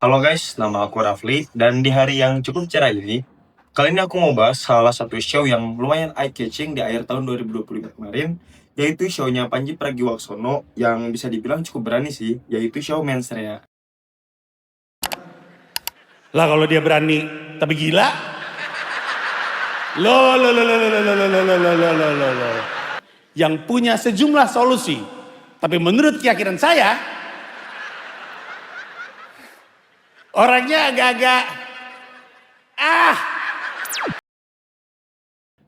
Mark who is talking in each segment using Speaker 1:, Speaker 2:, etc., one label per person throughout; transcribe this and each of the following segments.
Speaker 1: Halo guys, nama aku Rafli dan di hari yang cukup cerah ini, kali ini aku mau bahas salah satu show yang lumayan eye-catching di akhir tahun 2025 kemarin, yaitu show-nya Pandji Pragiwaksono yang bisa dibilang cukup berani sih, yaitu show Mensrea.
Speaker 2: Lah kalau dia berani tapi gila. Loh. Yang punya sejumlah solusi. Tapi menurut keyakinan saya, orangnya agak-agak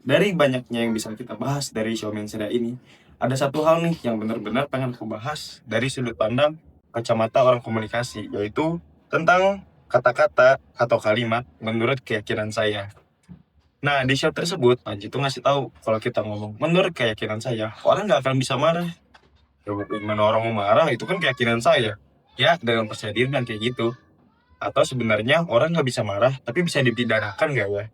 Speaker 1: Dari banyaknya yang bisa kita bahas dari show Mensrea ini, ada satu hal nih yang benar-benar pengen aku bahas dari sudut pandang kacamata orang komunikasi, yaitu tentang kata-kata atau kalimat menurut keyakinan saya. Nah, di show tersebut, Panji tuh ngasih tahu kalau kita ngomong menurut keyakinan saya, orang nggak akan bisa marah. Ya, gimana orang mau marah, itu kan keyakinan saya. Ya, dengan percaya diri dan kayak gitu. Atau sebenarnya orang nggak bisa marah, tapi bisa dipidanakan nggak ya?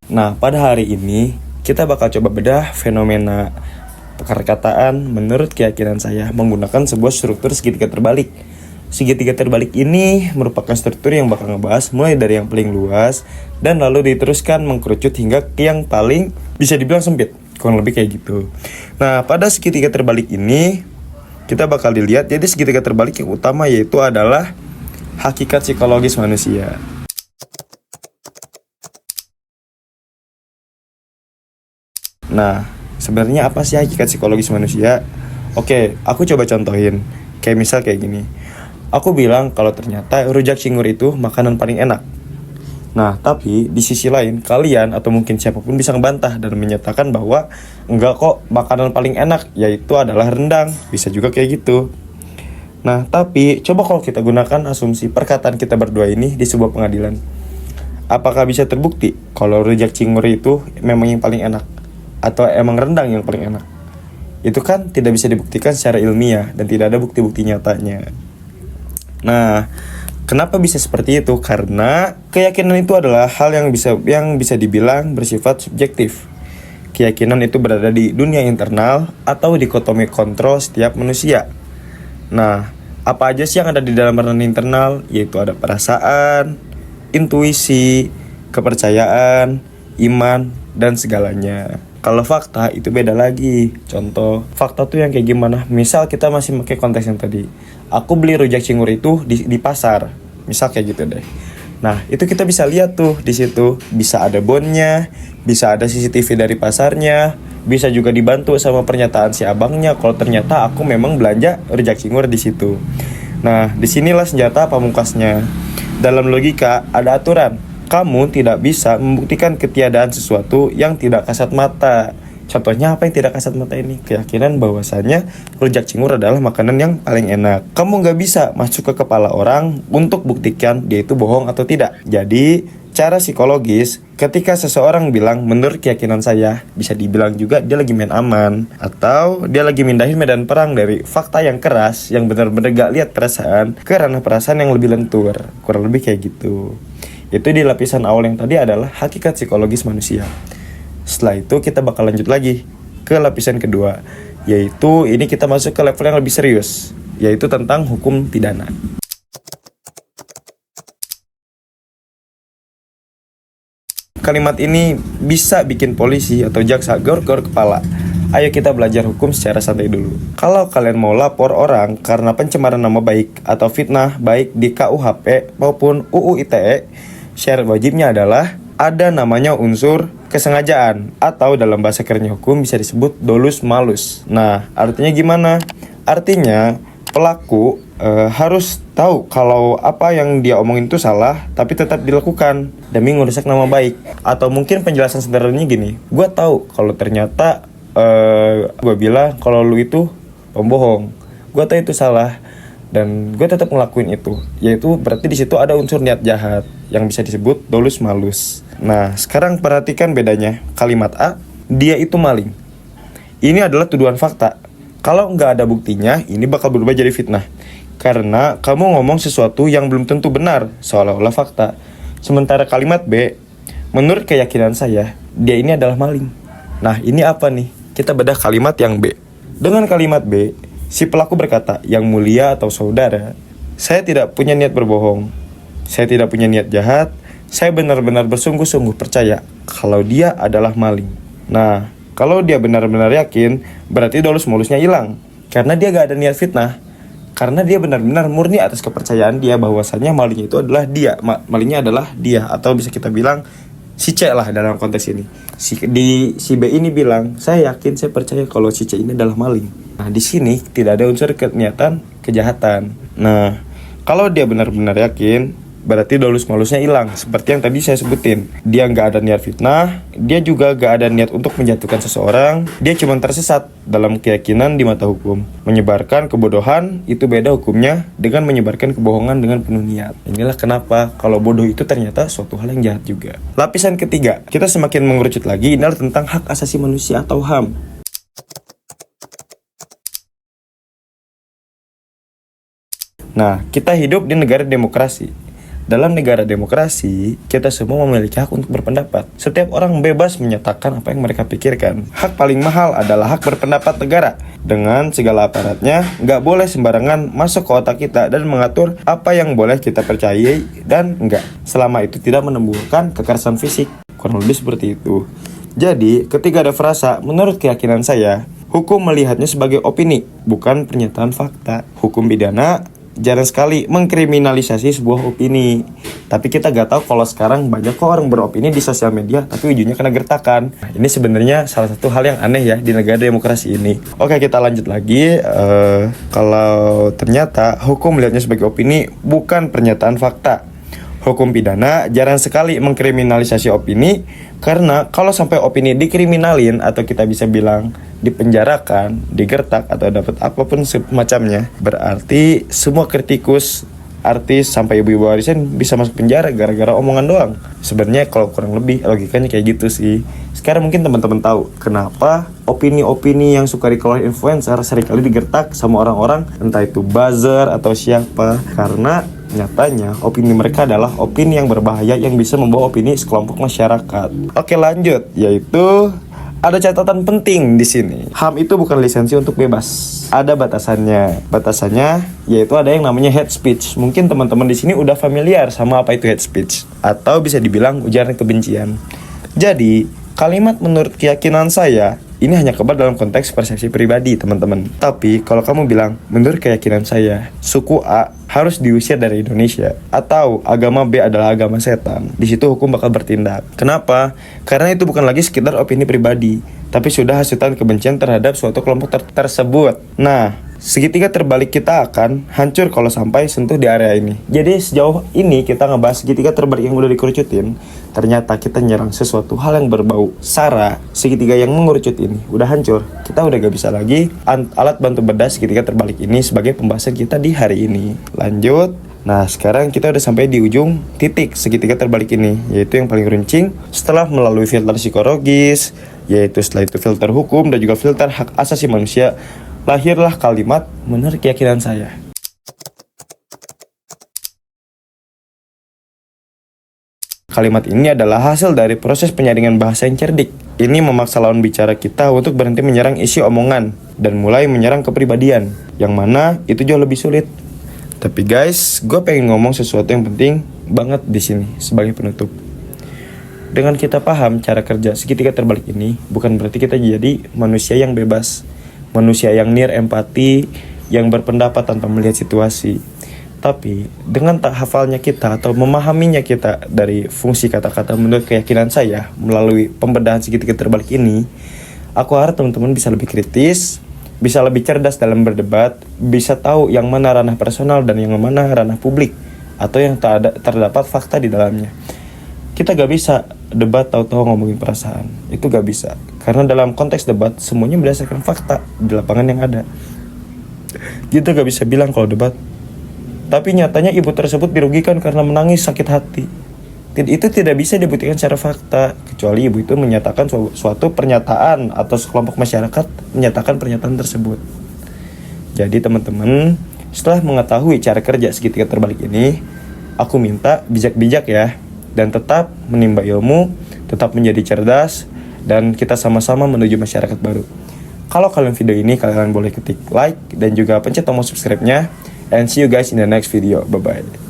Speaker 1: Nah, pada hari ini, kita bakal coba bedah fenomena perkataan menurut keyakinan saya menggunakan sebuah struktur segitiga terbalik. Segitiga terbalik ini merupakan struktur yang bakal ngebahas mulai dari yang paling luas dan lalu diteruskan mengkerucut hingga ke yang paling bisa dibilang sempit, kurang lebih kayak gitu. Nah, pada segitiga terbalik ini kita bakal dilihat, jadi segitiga terbalik yang utama yaitu adalah hakikat psikologis manusia. Nah, sebenarnya apa sih hakikat psikologis manusia? Oke, aku coba contohin. Kayak misal kayak gini. Aku bilang kalau ternyata rujak cingur itu makanan paling enak. Nah, tapi di sisi lain, kalian atau mungkin siapapun bisa ngebantah dan menyatakan bahwa enggak kok, makanan paling enak yaitu adalah rendang. Bisa juga kayak gitu. Nah, tapi coba kalau kita gunakan asumsi perkataan kita berdua ini di sebuah pengadilan. Apakah bisa terbukti kalau rujak cingur itu memang yang paling enak? Atau emang rendang yang paling enak? Itu kan tidak bisa dibuktikan secara ilmiah dan tidak ada bukti-bukti nyatanya. Nah, kenapa bisa seperti itu? Karena keyakinan itu adalah hal yang bisa dibilang bersifat subjektif. Keyakinan itu berada di dunia internal atau dikotomi kontrol setiap manusia. Nah, apa aja sih yang ada di dalam ranah internal? Yaitu ada perasaan, intuisi, kepercayaan, iman, dan segalanya. Kalau fakta itu beda lagi. Contoh, fakta tuh yang kayak gimana? Misal kita masih pakai konteks yang tadi. Aku beli rujak cingur itu di pasar. Misal kayak gitu deh. Nah, itu kita bisa lihat tuh di situ. Bisa ada bonnya, bisa ada CCTV dari pasarnya, bisa juga dibantu sama pernyataan si abangnya kalau ternyata aku memang belanja rujak cingur di situ. Nah, disinilah senjata pamungkasnya. Dalam logika ada aturan. Kamu tidak bisa membuktikan ketiadaan sesuatu yang tidak kasat mata. Contohnya apa yang tidak kasat mata ini? Keyakinan bahwasannya rujak cingur adalah makanan yang paling enak. Kamu nggak bisa masuk ke kepala orang untuk buktikan dia itu bohong atau tidak. Jadi, cara psikologis, ketika seseorang bilang menurut keyakinan saya, bisa dibilang juga dia lagi main aman. Atau dia lagi mindahin medan perang dari fakta yang keras, yang benar-benar gak lihat perasaan, ke ranah perasaan yang lebih lentur. Kurang lebih kayak gitu. Itu di lapisan awal yang tadi adalah hakikat psikologis manusia. Setelah itu kita bakal lanjut lagi ke lapisan kedua, yaitu ini kita masuk ke level yang lebih serius, yaitu tentang hukum pidana. Kalimat ini bisa bikin polisi atau jaksa gor-gor kepala. Ayo kita belajar hukum secara santai dulu. Kalau kalian mau lapor orang karena pencemaran nama baik atau fitnah baik di KUHP maupun UU ITE, syarat wajibnya adalah ada namanya unsur kesengajaan atau dalam bahasa kerennya hukum bisa disebut dolus malus. Nah, artinya gimana? Artinya pelaku harus tahu kalau apa yang dia omongin itu salah tapi tetap dilakukan demi ngerusak nama baik. Atau mungkin penjelasan sederhananya gini, gue tahu kalau ternyata gue bilang kalau lu itu pembohong, gue tahu itu salah dan gue tetap ngelakuin itu, yaitu berarti di situ ada unsur niat jahat yang bisa disebut dolus malus. Nah, sekarang perhatikan bedanya. Kalimat A, dia itu maling. Ini adalah tuduhan fakta. Kalau nggak ada buktinya, ini bakal berubah jadi fitnah. Karena kamu ngomong sesuatu yang belum tentu benar, seolah-olah fakta. Sementara kalimat B, menurut keyakinan saya, dia ini adalah maling. Nah, ini apa nih? Kita bedah kalimat yang B. Dengan kalimat B, si pelaku berkata, "Yang mulia atau saudara, saya tidak punya niat berbohong. Saya tidak punya niat jahat. Saya benar-benar bersungguh-sungguh percaya kalau dia adalah maling." Nah, kalau dia benar-benar yakin, berarti dolus-molusnya hilang. Karena dia gak ada niat fitnah. Karena dia benar-benar murni atas kepercayaan dia bahwasanya malingnya itu adalah dia. Malingnya adalah dia. Atau bisa kita bilang si C lah dalam konteks ini. Si B ini bilang, "Saya yakin, saya percaya kalau si C ini adalah maling." Nah, di sini tidak ada unsur niatan kejahatan. Nah, kalau dia benar-benar yakin, berarti dolus-molusnya hilang. Seperti yang tadi saya sebutin, dia nggak ada niat fitnah, dia juga nggak ada niat untuk menjatuhkan seseorang. Dia cuma tersesat dalam keyakinan di mata hukum. Menyebarkan kebodohan itu beda hukumnya dengan menyebarkan kebohongan dengan penuh niat. Inilah kenapa kalau bodoh itu ternyata suatu hal yang jahat juga. Lapisan ketiga, kita semakin mengerucut lagi, ini adalah tentang hak asasi manusia atau HAM. Nah, kita hidup di negara demokrasi. Dalam negara demokrasi, kita semua memiliki hak untuk berpendapat. Setiap orang bebas menyatakan apa yang mereka pikirkan. Hak paling mahal adalah hak berpendapat negara. Dengan segala aparatnya, nggak boleh sembarangan masuk ke otak kita dan mengatur apa yang boleh kita percayai dan enggak. Selama itu tidak menimbulkan kekerasan fisik. Kurang lebih seperti itu. Jadi, ketika ada frasa, menurut keyakinan saya, hukum melihatnya sebagai opini, bukan pernyataan fakta. Hukum pidana jarang sekali mengkriminalisasi sebuah opini. Tapi kita gak tahu kalau sekarang banyak kok orang beropini di sosial media tapi ujungnya kena gertakan. Nah, ini sebenarnya salah satu hal yang aneh ya di negara demokrasi ini. Oke, kita lanjut lagi. Kalau ternyata hukum melihatnya sebagai opini bukan pernyataan fakta. Hukum pidana jarang sekali mengkriminalisasi opini, karena kalau sampai opini dikriminalin atau kita bisa bilang dipenjarakan, digertak atau dapat apapun semacamnya, berarti semua kritikus, artis sampai ibu-ibu warisan bisa masuk penjara gara-gara omongan doang. Sebenarnya kalau kurang lebih logikanya kayak gitu sih. Sekarang mungkin teman-teman tahu kenapa opini-opini yang suka dikeluarin influencer seringkali digertak sama orang-orang, entah itu buzzer atau siapa, karena nyatanya opini mereka adalah opini yang berbahaya yang bisa membawa opini sekelompok masyarakat. Oke, lanjut, yaitu ada catatan penting di sini. HAM itu bukan lisensi untuk bebas. Ada batasannya. Batasannya yaitu ada yang namanya hate speech. Mungkin teman-teman di sini udah familiar sama apa itu hate speech, atau bisa dibilang ujaran kebencian. Jadi, kalimat menurut keyakinan saya ini hanya kebal dalam konteks persepsi pribadi, teman-teman. Tapi kalau kamu bilang, menurut keyakinan saya, suku A harus diusir dari Indonesia, atau agama B adalah agama setan, di situ hukum bakal bertindak. Kenapa? Karena itu bukan lagi sekedar opini pribadi, tapi sudah hasutan kebencian terhadap suatu kelompok tersebut. Nah, segitiga terbalik kita akan hancur kalau sampai sentuh di area ini. Jadi sejauh ini kita ngebahas segitiga terbalik yang udah dikerucutin. Ternyata kita nyerang sesuatu hal yang berbau sara. Segitiga yang mengerucut ini udah hancur. Kita udah gak bisa lagi alat bantu bedah segitiga terbalik ini sebagai pembahasan kita di hari ini. Lanjut. Nah, sekarang kita udah sampai di ujung titik segitiga terbalik ini, yaitu yang paling runcing setelah melalui filter psikologis, yaitu setelah itu filter hukum dan juga filter hak asasi manusia. Lahirlah kalimat menurut keyakinan saya. Kalimat ini adalah hasil dari proses penyaringan bahasa yang cerdik. Ini memaksa lawan bicara kita untuk berhenti menyerang isi omongan dan mulai menyerang kepribadian, yang mana itu jauh lebih sulit. Tapi guys, gue pengen ngomong sesuatu yang penting banget di sini sebagai penutup. Dengan kita paham cara kerja segitiga terbalik ini, bukan berarti kita jadi manusia yang bebas. Manusia yang nir empati, yang berpendapat tanpa melihat situasi. Tapi dengan tak hafalnya kita atau memahaminya kita dari fungsi kata-kata menurut keyakinan saya melalui pembedahan segitiga terbalik ini, aku harap teman-teman bisa lebih kritis, bisa lebih cerdas dalam berdebat, bisa tahu yang mana ranah personal dan yang mana ranah publik, atau yang terdapat fakta di dalamnya. Kita gak bisa debat tahu-tahu ngomongin perasaan. Itu gak bisa. Karena dalam konteks debat, semuanya berdasarkan fakta di lapangan yang ada. Kita gak bisa bilang kalau debat, tapi nyatanya ibu tersebut dirugikan karena menangis sakit hati. Itu tidak bisa dibuktikan secara fakta, kecuali ibu itu menyatakan suatu pernyataan atau sekelompok masyarakat menyatakan pernyataan tersebut. Jadi teman-teman, setelah mengetahui cara kerja segitiga terbalik ini, aku minta bijak-bijak ya, dan tetap menimba ilmu, tetap menjadi cerdas, dan kita sama-sama menuju masyarakat baru. Kalau kalian video ini, kalian boleh ketik like dan juga pencet tombol subscribe-nya. And see you guys in the next video. Bye-bye.